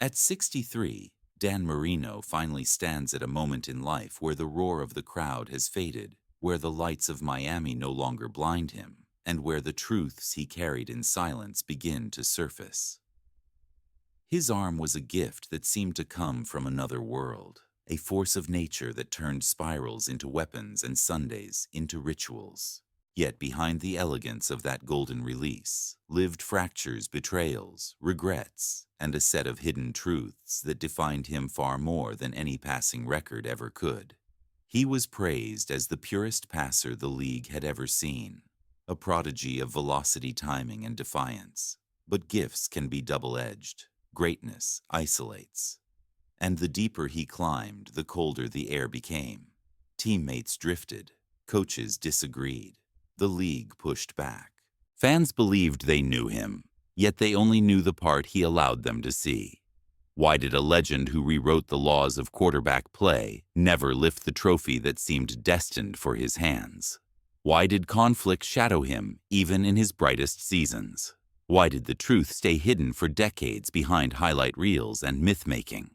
At 63, Dan Marino finally stands at a moment in life where the roar of the crowd has faded, where the lights of Miami no longer blind him, and where the truths he carried in silence begin to surface. His arm was a gift that seemed to come from another world, a force of nature that turned spirals into weapons and Sundays into rituals. Yet behind the elegance of that golden release lived fractures, betrayals, regrets, and a set of hidden truths that defined him far more than any passing record ever could. He was praised as the purest passer the league had ever seen, a prodigy of velocity, timing, and defiance. But gifts can be double-edged. Greatness isolates. And the deeper he climbed, the colder the air became. Teammates drifted. Coaches disagreed. The league pushed back. Fans believed they knew him, yet they only knew the part he allowed them to see. Why did a legend who rewrote the laws of quarterback play never lift the trophy that seemed destined for his hands? Why did conflict shadow him even in his brightest seasons? Why did the truth stay hidden for decades behind highlight reels and myth-making?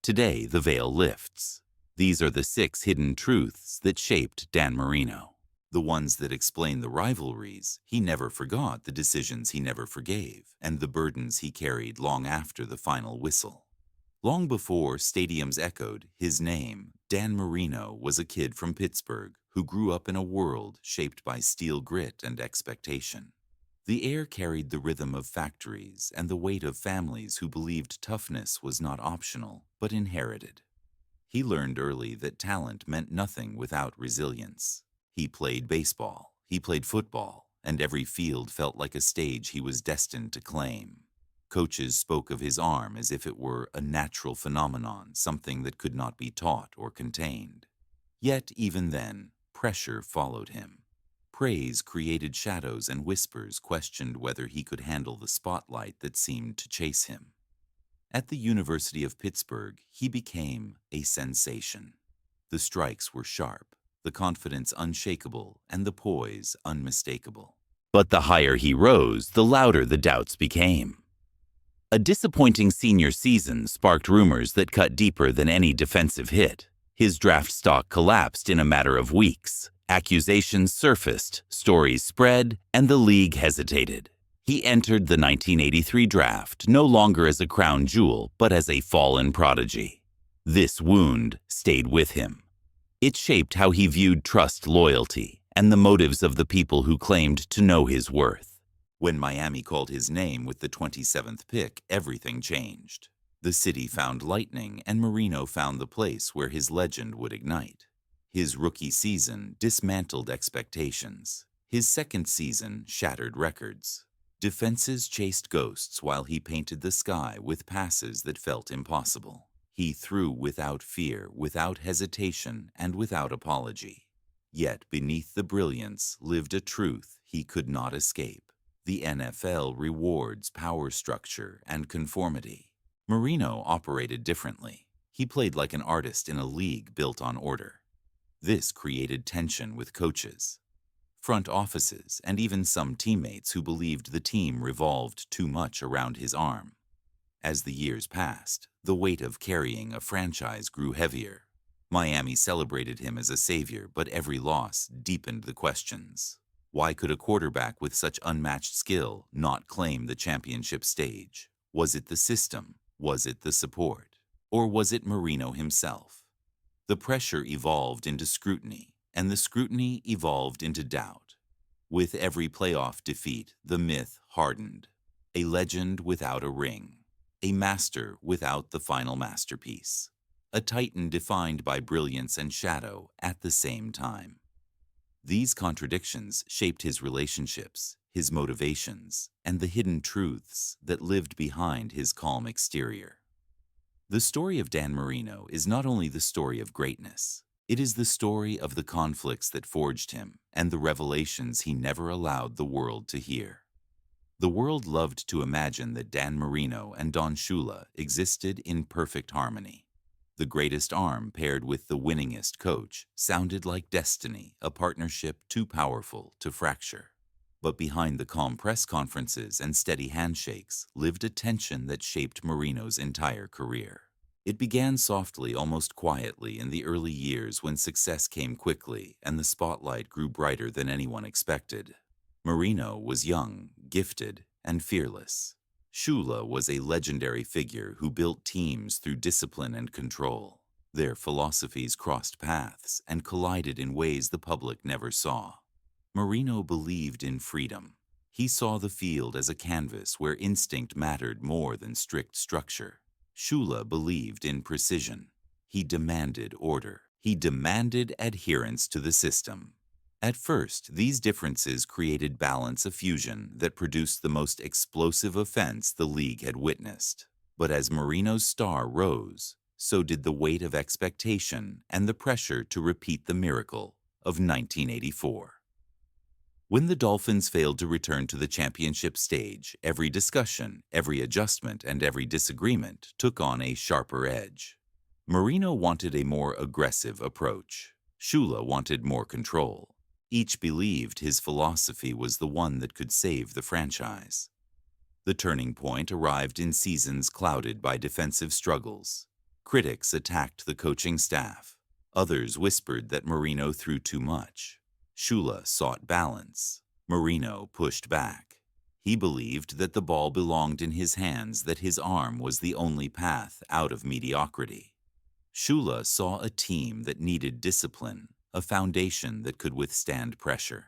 Today, the veil lifts. These are the 6 hidden truths that shaped Dan Marino. The ones that explain the rivalries he never forgot, the decisions he never forgave, and the burdens he carried long after the final whistle. Long before stadiums echoed his name, Dan Marino was a kid from Pittsburgh who grew up in a world shaped by steel grit and expectation. The air carried the rhythm of factories and the weight of families who believed toughness was not optional, but inherited. He learned early that talent meant nothing without resilience. He played baseball, he played football, and every field felt like a stage he was destined to claim. Coaches spoke of his arm as if it were a natural phenomenon, something that could not be taught or contained. Yet even then, pressure followed him. Praise created shadows and whispers questioned whether he could handle the spotlight that seemed to chase him. At the University of Pittsburgh, he became a sensation. The strikes were sharp, the confidence unshakable, and the poise unmistakable. But the higher he rose, the louder the doubts became. A disappointing senior season sparked rumors that cut deeper than any defensive hit. His draft stock collapsed in a matter of weeks. Accusations surfaced, stories spread, and the league hesitated. He entered the 1983 draft no longer as a crown jewel, but as a fallen prodigy. This wound stayed with him. It shaped how he viewed trust, loyalty, and the motives of the people who claimed to know his worth. When Miami called his name with the 27th pick, everything changed. The city found lightning, and Marino found the place where his legend would ignite. His rookie season dismantled expectations. His second season shattered records. Defenses chased ghosts while he painted the sky with passes that felt impossible. He threw without fear, without hesitation, and without apology. Yet beneath the brilliance lived a truth he could not escape. The NFL rewards power structure and conformity. Marino operated differently. He played like an artist in a league built on order. This created tension with coaches, front offices, and even some teammates who believed the team revolved too much around his arm. As the years passed, the weight of carrying a franchise grew heavier. Miami celebrated him as a savior, but every loss deepened the questions. Why could a quarterback with such unmatched skill not claim the championship stage? Was it the system? Was it the support? Or was it Marino himself? The pressure evolved into scrutiny, and the scrutiny evolved into doubt. With every playoff defeat, the myth hardened. A legend without a ring. A master without the final masterpiece. A titan defined by brilliance and shadow at the same time. These contradictions shaped his relationships, his motivations, and the hidden truths that lived behind his calm exterior. The story of Dan Marino is not only the story of greatness, it is the story of the conflicts that forged him and the revelations he never allowed the world to hear. The world loved to imagine that Dan Marino and Don Shula existed in perfect harmony. The greatest arm paired with the winningest coach sounded like destiny, a partnership too powerful to fracture. But behind the calm press conferences and steady handshakes lived a tension that shaped Marino's entire career. It began softly, almost quietly, in the early years when success came quickly and the spotlight grew brighter than anyone expected. Marino was young, gifted, and fearless. Shula was a legendary figure who built teams through discipline and control. Their philosophies crossed paths and collided in ways the public never saw. Marino believed in freedom. He saw the field as a canvas where instinct mattered more than strict structure. Shula believed in precision. He demanded order. He demanded adherence to the system. At first, these differences created balance, a fusion that produced the most explosive offense the league had witnessed. But as Marino's star rose, so did the weight of expectation and the pressure to repeat the miracle of 1984. When the Dolphins failed to return to the championship stage, every discussion, every adjustment, and every disagreement took on a sharper edge. Marino wanted a more aggressive approach. Shula wanted more control. Each believed his philosophy was the one that could save the franchise. The turning point arrived in seasons clouded by defensive struggles. Critics attacked the coaching staff. Others whispered that Marino threw too much. Shula sought balance. Marino pushed back. He believed that the ball belonged in his hands, that his arm was the only path out of mediocrity. Shula saw a team that needed discipline, a foundation that could withstand pressure.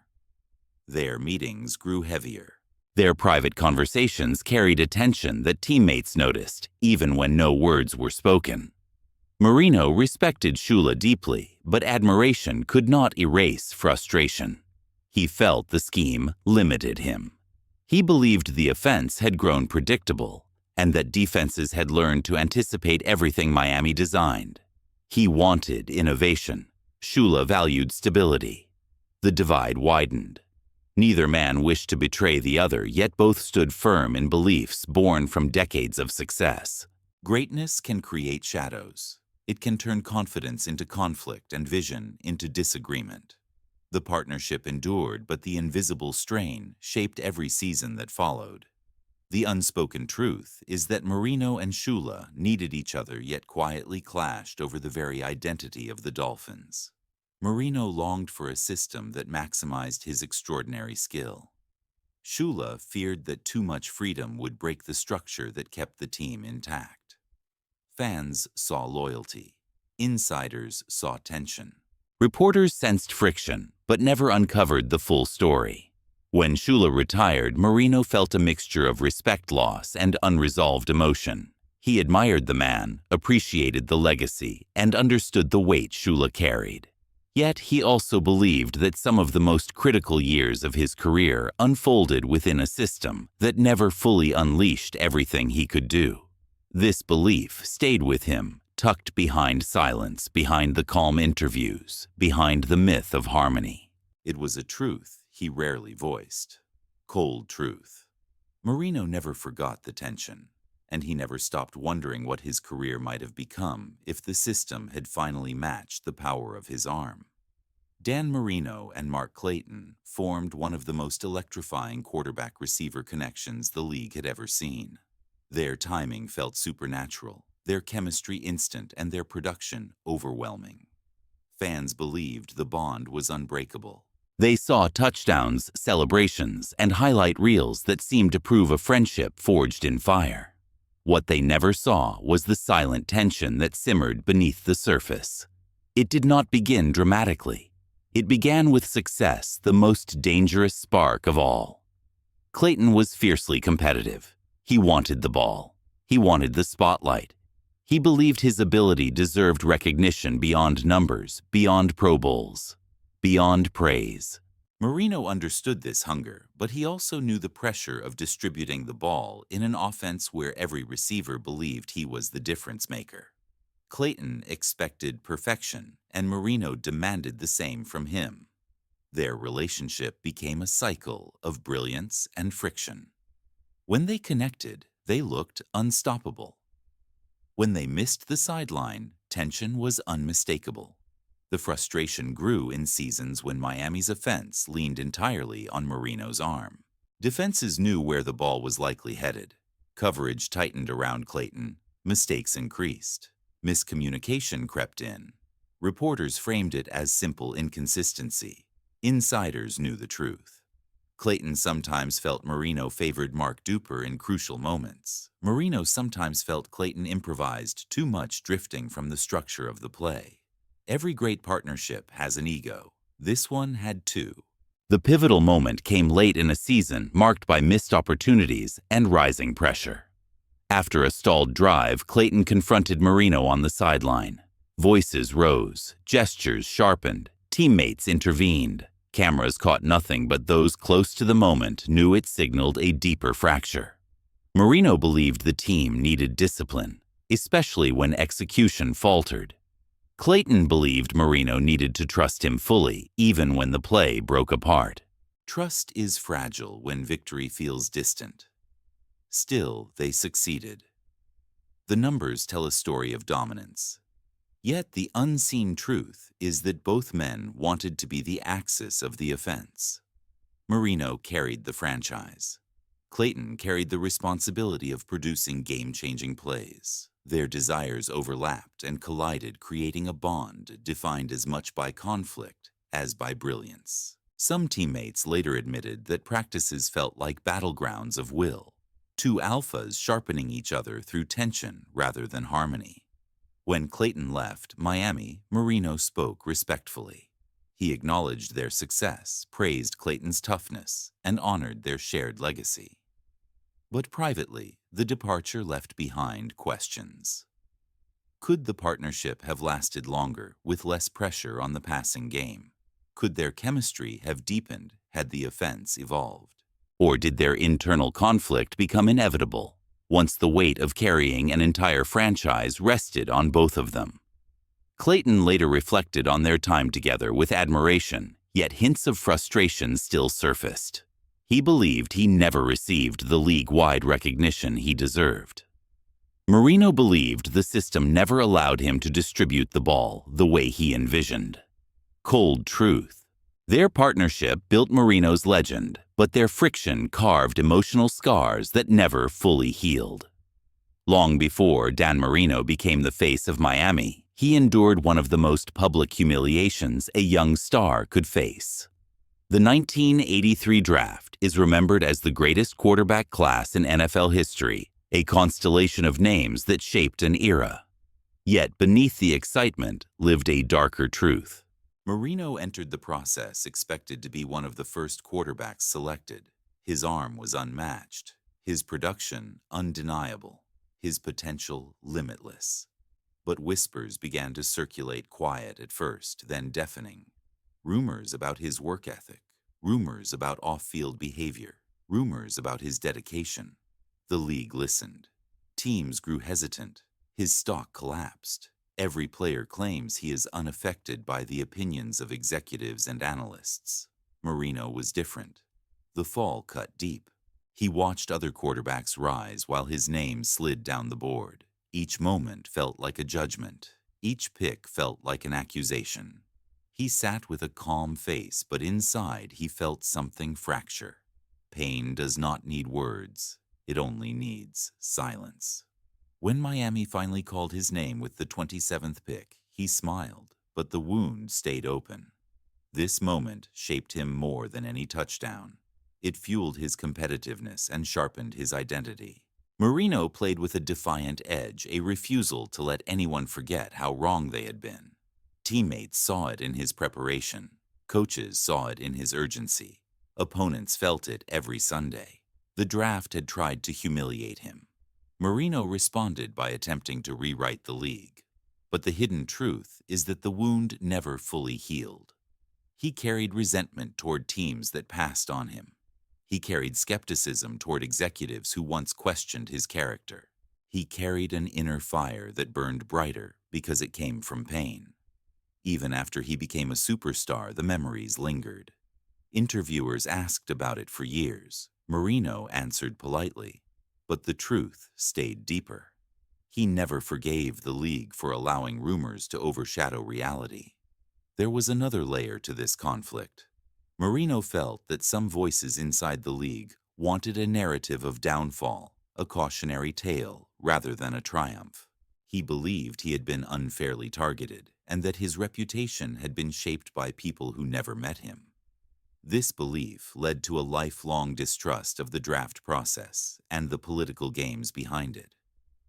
Their meetings grew heavier. Their private conversations carried a tension that teammates noticed, even when no words were spoken. Marino respected Shula deeply, but admiration could not erase frustration. He felt the scheme limited him. He believed the offense had grown predictable, and that defenses had learned to anticipate everything Miami designed. He wanted innovation. Shula valued stability. The divide widened. Neither man wished to betray the other, yet both stood firm in beliefs born from decades of success. Greatness can create shadows. It can turn confidence into conflict and vision into disagreement. The partnership endured, but the invisible strain shaped every season that followed. The unspoken truth is that Marino and Shula needed each other, yet quietly clashed over the very identity of the Dolphins. Marino longed for a system that maximized his extraordinary skill. Shula feared that too much freedom would break the structure that kept the team intact. Fans saw loyalty. Insiders saw tension. Reporters sensed friction, but never uncovered the full story. When Shula retired, Marino felt a mixture of respect loss and unresolved emotion. He admired the man, appreciated the legacy, and understood the weight Shula carried. Yet he also believed that some of the most critical years of his career unfolded within a system that never fully unleashed everything he could do. This belief stayed with him, tucked behind silence, behind the calm interviews, behind the myth of harmony. It was a truth he rarely voiced. Cold truth. Marino never forgot the tension, and he never stopped wondering what his career might have become if the system had finally matched the power of his arm. Dan Marino and Mark Clayton formed one of the most electrifying quarterback-receiver connections the league had ever seen. Their timing felt supernatural, their chemistry instant, and their production overwhelming. Fans believed the bond was unbreakable. They saw touchdowns, celebrations, and highlight reels that seemed to prove a friendship forged in fire. What they never saw was the silent tension that simmered beneath the surface. It did not begin dramatically. It began with success, the most dangerous spark of all. Clayton was fiercely competitive. He wanted the ball. He wanted the spotlight. He believed his ability deserved recognition beyond numbers, beyond Pro Bowls, beyond praise. Marino understood this hunger, but he also knew the pressure of distributing the ball in an offense where every receiver believed he was the difference maker. Clayton expected perfection, and Marino demanded the same from him. Their relationship became a cycle of brilliance and friction. When they connected, they looked unstoppable. When they missed the sideline, tension was unmistakable. The frustration grew in seasons when Miami's offense leaned entirely on Marino's arm. Defenses knew where the ball was likely headed. Coverage tightened around Clayton. Mistakes increased. Miscommunication crept in. Reporters framed it as simple inconsistency. Insiders knew the truth. Clayton sometimes felt Marino favored Mark Duper in crucial moments. Marino sometimes felt Clayton improvised too much, drifting from the structure of the play. Every great partnership has an ego. This one had two. The pivotal moment came late in a season marked by missed opportunities and rising pressure. After a stalled drive, Clayton confronted Marino on the sideline. Voices rose, gestures sharpened, teammates intervened. Cameras caught nothing, but those close to the moment knew it signaled a deeper fracture. Marino believed the team needed discipline, especially when execution faltered. Clayton believed Marino needed to trust him fully, even when the play broke apart. Trust is fragile when victory feels distant. Still, they succeeded. The numbers tell a story of dominance. Yet the unseen truth is that both men wanted to be the axis of the offense. Marino carried the franchise. Clayton carried the responsibility of producing game-changing plays. Their desires overlapped and collided, creating a bond defined as much by conflict as by brilliance. Some teammates later admitted that practices felt like battlegrounds of will, two alphas sharpening each other through tension rather than harmony. When Clayton left Miami, Marino spoke respectfully. He acknowledged their success, praised Clayton's toughness, and honored their shared legacy. But privately, the departure left behind questions. Could the partnership have lasted longer with less pressure on the passing game? Could their chemistry have deepened had the offense evolved? Or did their internal conflict become inevitable once the weight of carrying an entire franchise rested on both of them? Clayton later reflected on their time together with admiration, yet hints of frustration still surfaced. He believed he never received the league-wide recognition he deserved. Marino believed the system never allowed him to distribute the ball the way he envisioned. Cold truth. Their partnership built Marino's legend, but their friction carved emotional scars that never fully healed. Long before Dan Marino became the face of Miami, he endured one of the most public humiliations a young star could face. The 1983 draft is remembered as the greatest quarterback class in NFL history, a constellation of names that shaped an era. Yet beneath the excitement lived a darker truth. Marino entered the process expected to be one of the first quarterbacks selected. His arm was unmatched, his production undeniable, his potential limitless. But whispers began to circulate, quiet at first, then deafening. Rumors about his work ethic, rumors about off-field behavior, rumors about his dedication. The league listened. Teams grew hesitant. His stock collapsed. Every player claims he is unaffected by the opinions of executives and analysts. Marino was different. The fall cut deep. He watched other quarterbacks rise while his name slid down the board. Each moment felt like a judgment. Each pick felt like an accusation. He sat with a calm face, but inside he felt something fracture. Pain does not need words. It only needs silence. When Miami finally called his name with the 27th pick, he smiled, but the wound stayed open. This moment shaped him more than any touchdown. It fueled his competitiveness and sharpened his identity. Marino played with a defiant edge, a refusal to let anyone forget how wrong they had been. Teammates saw it in his preparation. Coaches saw it in his urgency. Opponents felt it every Sunday. The draft had tried to humiliate him. Marino responded by attempting to rewrite the league. But the hidden truth is that the wound never fully healed. He carried resentment toward teams that passed on him. He carried skepticism toward executives who once questioned his character. He carried an inner fire that burned brighter because it came from pain. Even after he became a superstar, the memories lingered. Interviewers asked about it for years. Marino answered politely. But the truth stayed deeper. He never forgave the league for allowing rumors to overshadow reality. There was another layer to this conflict. Marino felt that some voices inside the league wanted a narrative of downfall, a cautionary tale, rather than a triumph. He believed he had been unfairly targeted, and that his reputation had been shaped by people who never met him. This belief led to a lifelong distrust of the draft process and the political games behind it.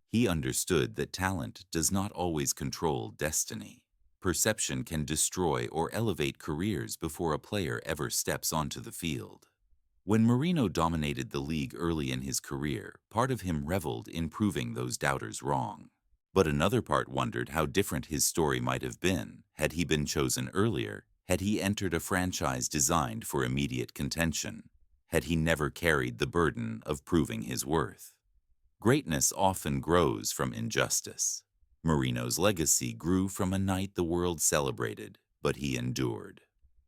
He understood that talent does not always control destiny. Perception can destroy or elevate careers before a player ever steps onto the field. When Marino dominated the league early in his career, part of him reveled in proving those doubters wrong. But another part wondered how different his story might have been had he been chosen earlier, had he entered a franchise designed for immediate contention, had he never carried the burden of proving his worth. Greatness often grows from injustice. Marino's legacy grew from a night the world celebrated, but he endured.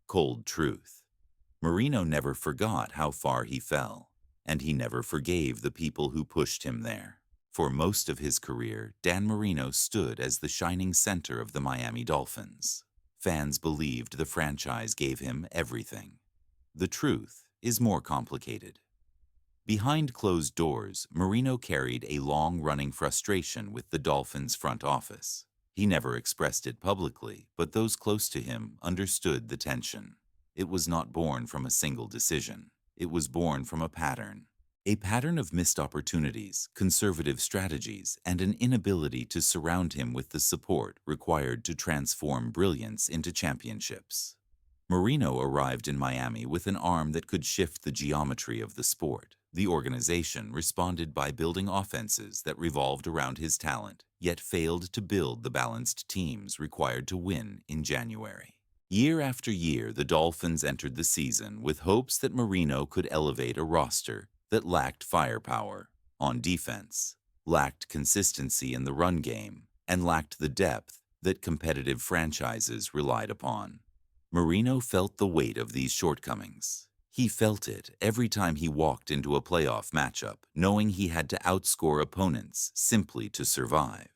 Cold truth. Marino never forgot how far he fell, and he never forgave the people who pushed him there. For most of his career, Dan Marino stood as the shining center of the Miami Dolphins. Fans believed the franchise gave him everything. The truth is more complicated. Behind closed doors, Marino carried a long-running frustration with the Dolphins' front office. He never expressed it publicly, but those close to him understood the tension. It was not born from a single decision. It was born from a pattern of missed opportunities, conservative strategies, and an inability to surround him with the support required to transform brilliance into championships. Marino arrived in Miami with an arm that could shift the geometry of the sport. The organization responded by building offenses that revolved around his talent, yet failed to build the balanced teams required to win in January. Year after year, the Dolphins entered the season with hopes that Marino could elevate a roster that lacked firepower on defense, lacked consistency in the run game, and lacked the depth that competitive franchises relied upon. Marino felt the weight of these shortcomings. He felt it every time he walked into a playoff matchup, knowing he had to outscore opponents simply to survive.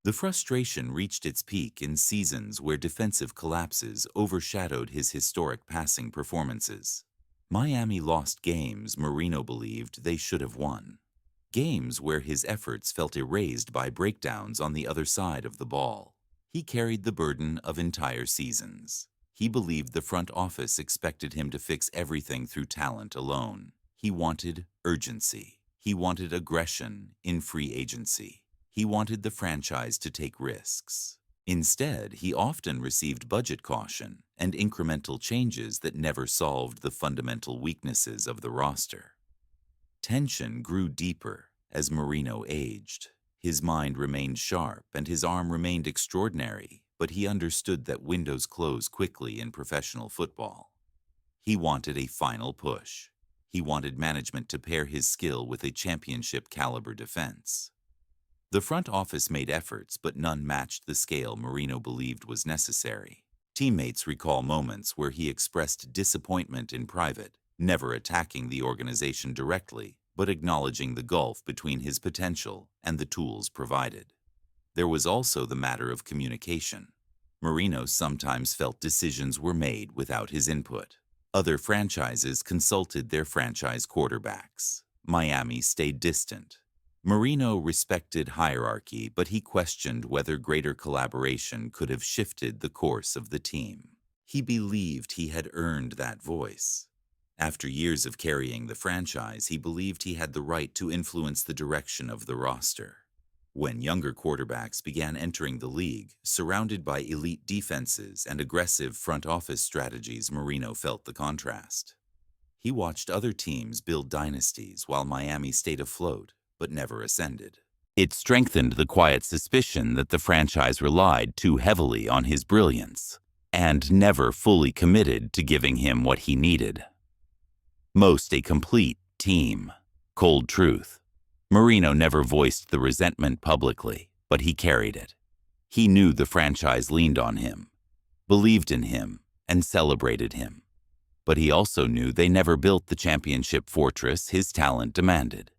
The frustration reached its peak in seasons where defensive collapses overshadowed his historic passing performances. Miami lost games Marino believed they should have won. Games where his efforts felt erased by breakdowns on the other side of the ball. He carried the burden of entire seasons. He believed the front office expected him to fix everything through talent alone. He wanted urgency. He wanted aggression in free agency. He wanted the franchise to take risks. Instead, he often received budget caution and incremental changes that never solved the fundamental weaknesses of the roster. Tension grew deeper as Marino aged. His mind remained sharp and his arm remained extraordinary, but he understood that windows close quickly in professional football. He wanted a final push. He wanted management to pair his skill with a championship-caliber defense. The front office made efforts, but none matched the scale Marino believed was necessary. Teammates recall moments where he expressed disappointment in private, never attacking the organization directly, but acknowledging the gulf between his potential and the tools provided. There was also the matter of communication. Marino sometimes felt decisions were made without his input. Other franchises consulted their franchise quarterbacks. Miami stayed distant. Marino respected hierarchy, but he questioned whether greater collaboration could have shifted the course of the team. He believed he had earned that voice. After years of carrying the franchise, he believed he had the right to influence the direction of the roster. When younger quarterbacks began entering the league, surrounded by elite defenses and aggressive front office strategies, Marino felt the contrast. He watched other teams build dynasties while Miami stayed afloat, but never ascended. It strengthened the quiet suspicion that the franchise relied too heavily on his brilliance and never fully committed to giving him what he needed. Most a complete team. Cold truth. Marino never voiced the resentment publicly, but he carried it. He knew the franchise leaned on him, believed in him, and celebrated him. But he also knew they never built the championship fortress his talent demanded.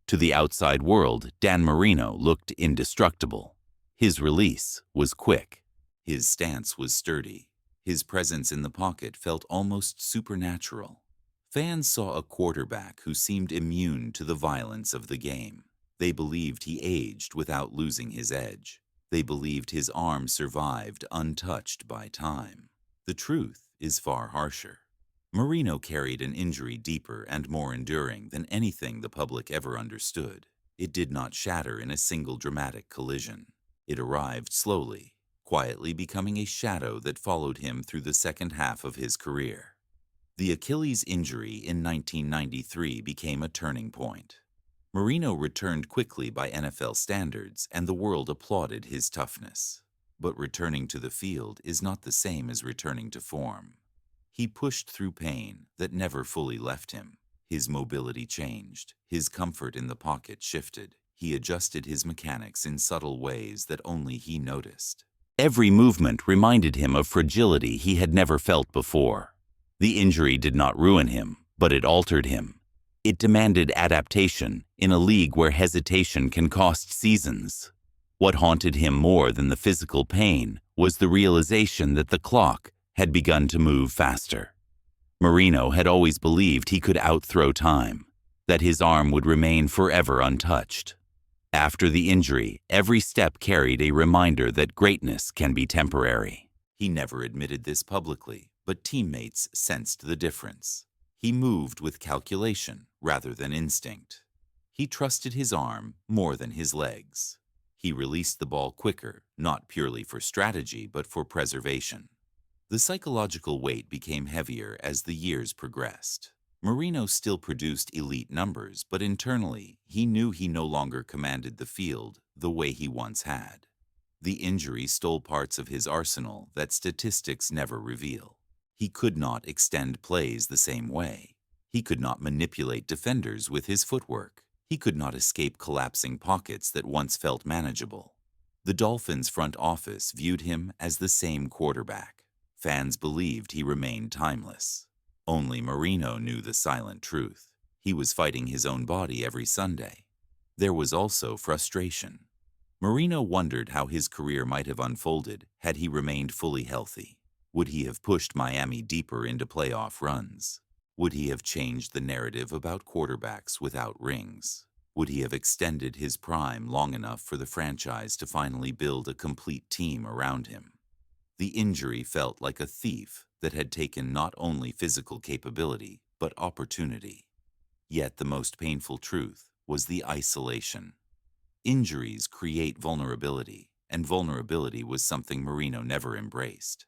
To the outside world, Dan Marino looked indestructible. His release was quick. His stance was sturdy. His presence in the pocket felt almost supernatural. Fans saw a quarterback who seemed immune to the violence of the game. They believed he aged without losing his edge. They believed his arm survived untouched by time. The truth is far harsher. Marino carried an injury deeper and more enduring than anything the public ever understood. It did not shatter in a single dramatic collision. It arrived slowly, quietly becoming a shadow that followed him through the second half of his career. The Achilles injury in 1993 became a turning point. Marino returned quickly by NFL standards, and the world applauded his toughness. But returning to the field is not the same as returning to form. He pushed through pain that never fully left him. His mobility changed. His comfort in the pocket shifted. He adjusted his mechanics in subtle ways that only he noticed. Every movement reminded him of fragility he had never felt before. The injury did not ruin him, but it altered him. It demanded adaptation in a league where hesitation can cost seasons. What haunted him more than the physical pain was the realization that the clock had begun to move faster. Marino had always believed he could outthrow time, that his arm would remain forever untouched. After the injury, every step carried a reminder that greatness can be temporary. He never admitted this publicly, but teammates sensed the difference. He moved with calculation rather than instinct. He trusted his arm more than his legs. He released the ball quicker, not purely for strategy, but for preservation. The psychological weight became heavier as the years progressed. Marino still produced elite numbers, but internally, he knew he no longer commanded the field the way he once had. The injury stole parts of his arsenal that statistics never reveal. He could not extend plays the same way. He could not manipulate defenders with his footwork. He could not escape collapsing pockets that once felt manageable. The Dolphins' front office viewed him as the same quarterback. Fans believed he remained timeless. Only Marino knew the silent truth. He was fighting his own body every Sunday. There was also frustration. Marino wondered how his career might have unfolded had he remained fully healthy. Would he have pushed Miami deeper into playoff runs? Would he have changed the narrative about quarterbacks without rings? Would he have extended his prime long enough for the franchise to finally build a complete team around him? The injury felt like a thief that had taken not only physical capability, but opportunity. Yet the most painful truth was the isolation. Injuries create vulnerability, and vulnerability was something Marino never embraced.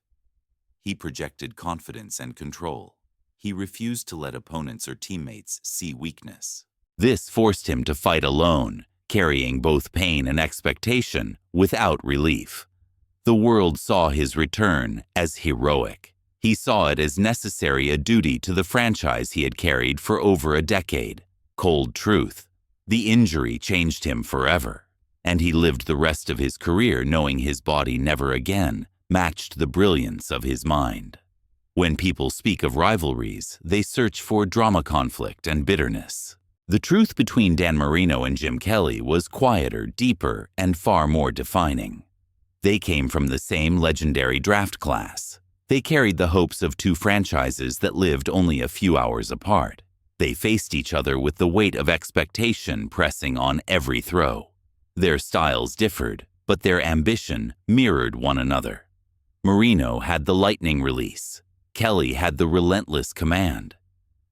He projected confidence and control. He refused to let opponents or teammates see weakness. This forced him to fight alone, carrying both pain and expectation without relief. The world saw his return as heroic. He saw it as necessary a duty to the franchise he had carried for over a decade. Cold truth. The injury changed him forever, and he lived the rest of his career knowing his body never again matched the brilliance of his mind. When people speak of rivalries, they search for drama, conflict, and bitterness. The truth between Dan Marino and Jim Kelly was quieter, deeper, and far more defining. They came from the same legendary draft class. They carried the hopes of two franchises that lived only a few hours apart. They faced each other with the weight of expectation pressing on every throw. Their styles differed, but their ambition mirrored one another. Marino had the lightning release. Kelly had the relentless command.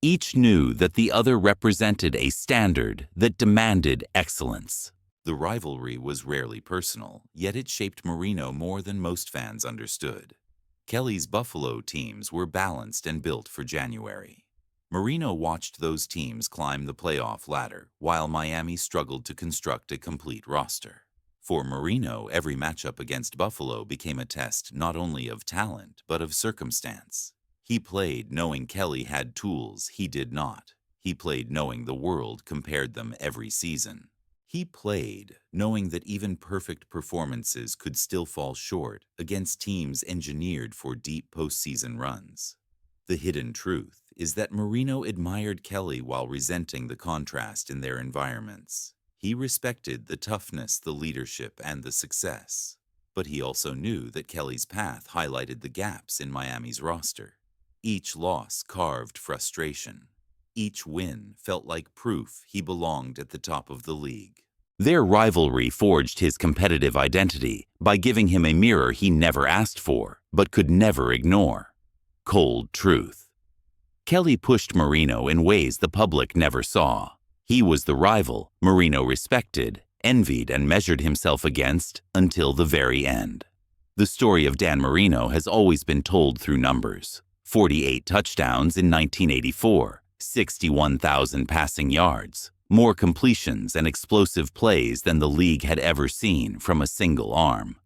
Each knew that the other represented a standard that demanded excellence. The rivalry was rarely personal, yet it shaped Marino more than most fans understood. Kelly's Buffalo teams were balanced and built for January. Marino watched those teams climb the playoff ladder, while Miami struggled to construct a complete roster. For Marino, every matchup against Buffalo became a test not only of talent, but of circumstance. He played knowing Kelly had tools he did not. He played knowing the world compared them every season. He played knowing that even perfect performances could still fall short against teams engineered for deep postseason runs. The hidden truth is that Marino admired Kelly while resenting the contrast in their environments. He respected the toughness, the leadership, and the success. But he also knew that Kelly's path highlighted the gaps in Miami's roster. Each loss carved frustration. Each win felt like proof he belonged at the top of the league. Their rivalry forged his competitive identity by giving him a mirror he never asked for, but could never ignore. Cold truth. Kelly pushed Marino in ways the public never saw. He was the rival Marino respected, envied, and measured himself against until the very end. The story of Dan Marino has always been told through numbers. 48 touchdowns in 1984, 61,000 passing yards, more completions and explosive plays than the league had ever seen from a single arm.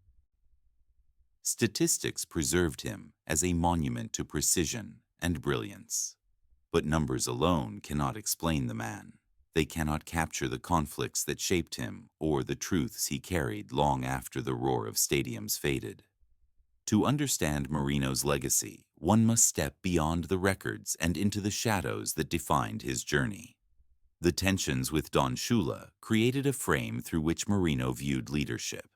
Statistics preserved him as a monument to precision and brilliance. But numbers alone cannot explain the man. They cannot capture the conflicts that shaped him or the truths he carried long after the roar of stadiums faded. To understand Marino's legacy, one must step beyond the records and into the shadows that defined his journey. The tensions with Don Shula created a frame through which Marino viewed leadership.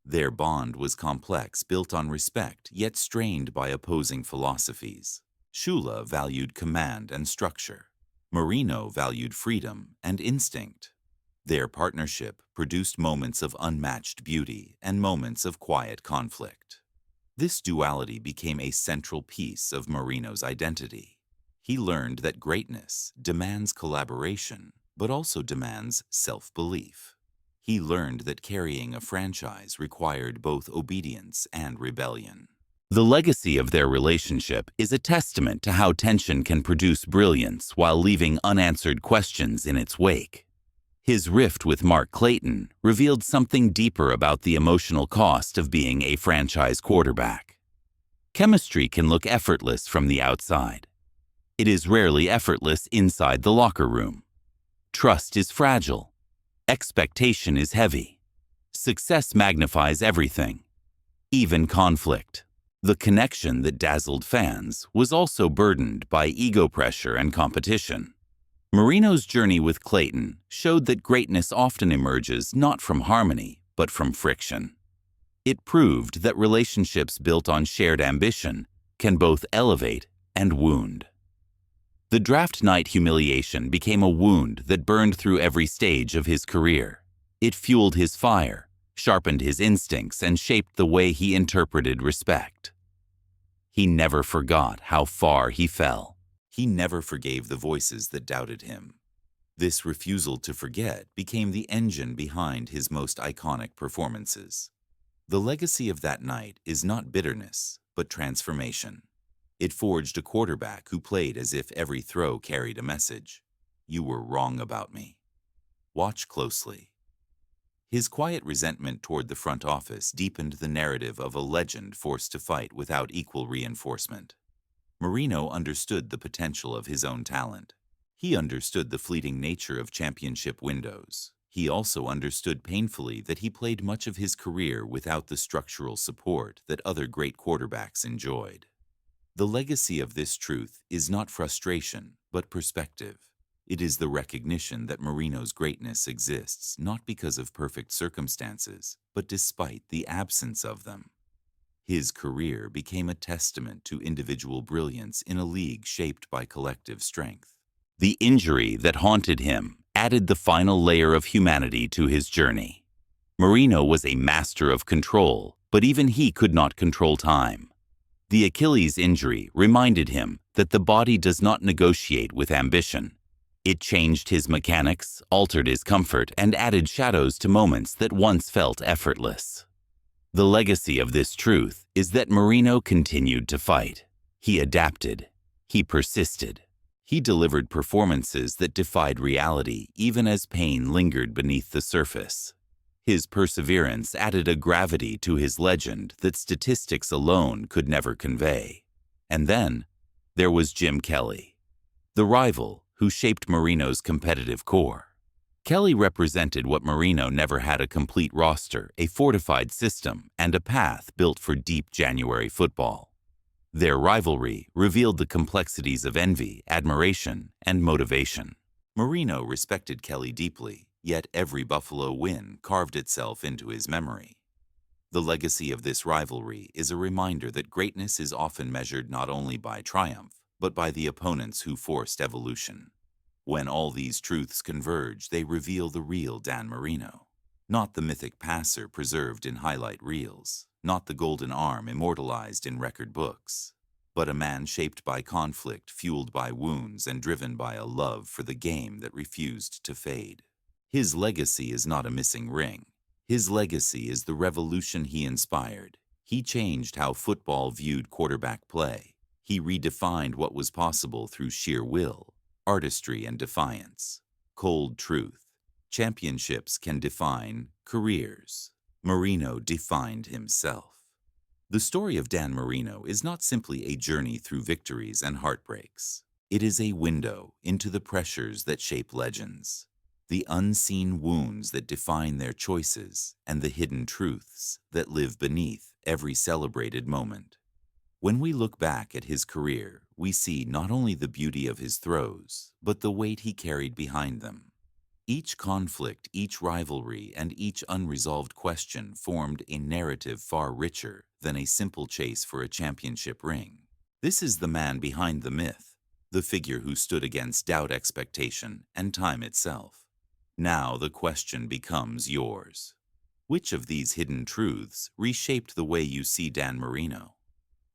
Their bond was complex, built on respect, yet strained by opposing philosophies. Shula valued command and structure. Marino valued freedom and instinct. Their partnership produced moments of unmatched beauty and moments of quiet conflict. This duality became a central piece of Marino's identity. He learned that greatness demands collaboration, but also demands self-belief. He learned that carrying a franchise required both obedience and rebellion. The legacy of their relationship is a testament to how tension can produce brilliance while leaving unanswered questions in its wake. His rift with Mark Clayton revealed something deeper about the emotional cost of being a franchise quarterback. Chemistry can look effortless from the outside. It is rarely effortless inside the locker room. Trust is fragile. Expectation is heavy. Success magnifies everything, even conflict. The connection that dazzled fans was also burdened by ego pressure and competition. Marino's journey with Clayton showed that greatness often emerges not from harmony, but from friction. It proved that relationships built on shared ambition can both elevate and wound. The draft night humiliation became a wound that burned through every stage of his career. It fueled his fire, sharpened his instincts, and shaped the way he interpreted respect. He never forgot how far he fell. He never forgave the voices that doubted him. This refusal to forget became the engine behind his most iconic performances. The legacy of that night is not bitterness, but transformation. It forged a quarterback who played as if every throw carried a message. You were wrong about me. Watch closely. His quiet resentment toward the front office deepened the narrative of a legend forced to fight without equal reinforcement. Marino understood the potential of his own talent. He understood the fleeting nature of championship windows. He also understood painfully that he played much of his career without the structural support that other great quarterbacks enjoyed. The legacy of this truth is not frustration, but perspective. It is the recognition that Marino's greatness exists not because of perfect circumstances, but despite the absence of them. His career became a testament to individual brilliance in a league shaped by collective strength. The injury that haunted him added the final layer of humanity to his journey. Marino was a master of control, but even he could not control time. The Achilles injury reminded him that the body does not negotiate with ambition. It changed his mechanics, altered his comfort, and added shadows to moments that once felt effortless. The legacy of this truth is that Marino continued to fight. He adapted. He persisted. He delivered performances that defied reality even as pain lingered beneath the surface. His perseverance added a gravity to his legend that statistics alone could never convey. And then there was Jim Kelly, the rival who shaped Marino's competitive core. Kelly represented what Marino never had: a complete roster, a fortified system, and a path built for deep January football. Their rivalry revealed the complexities of envy, admiration, and motivation. Marino respected Kelly deeply, yet every Buffalo win carved itself into his memory. The legacy of this rivalry is a reminder that greatness is often measured not only by triumph, but by the opponents who forced evolution. When all these truths converge, they reveal the real Dan Marino. Not the mythic passer preserved in highlight reels, not the golden arm immortalized in record books, but a man shaped by conflict, fueled by wounds, and driven by a love for the game that refused to fade. His legacy is not a missing ring. His legacy is the revolution he inspired. He changed how football viewed quarterback play. He redefined what was possible through sheer will, artistry, and defiance. Cold truth. Championships can define careers. Marino defined himself. The story of Dan Marino is not simply a journey through victories and heartbreaks. It is a window into the pressures that shape legends, the unseen wounds that define their choices, and the hidden truths that live beneath every celebrated moment. When we look back at his career, we see not only the beauty of his throws, but the weight he carried behind them. Each conflict, each rivalry, and each unresolved question formed a narrative far richer than a simple chase for a championship ring. This is the man behind the myth, the figure who stood against doubt, expectation, and time itself. Now the question becomes yours. Which of these hidden truths reshaped the way you see Dan Marino?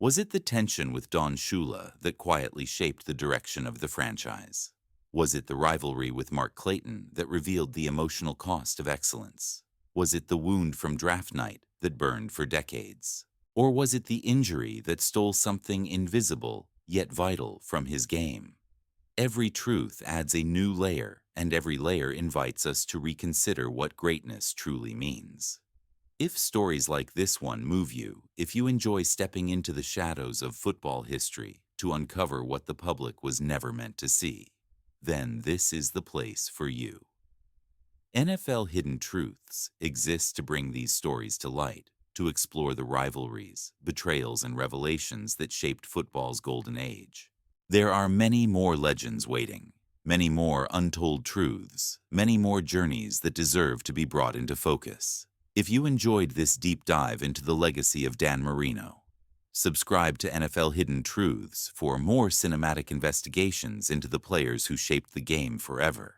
Was it the tension with Don Shula that quietly shaped the direction of the franchise? Was it the rivalry with Mark Clayton that revealed the emotional cost of excellence? Was it the wound from draft night that burned for decades? Or was it the injury that stole something invisible yet vital from his game? Every truth adds a new layer, and every layer invites us to reconsider what greatness truly means. If stories like this one move you, if you enjoy stepping into the shadows of football history to uncover what the public was never meant to see, then this is the place for you. NFL Hidden Truths exists to bring these stories to light, to explore the rivalries, betrayals, and revelations that shaped football's golden age. There are many more legends waiting, many more untold truths, many more journeys that deserve to be brought into focus. If you enjoyed this deep dive into the legacy of Dan Marino, subscribe to NFL Hidden Truths for more cinematic investigations into the players who shaped the game forever.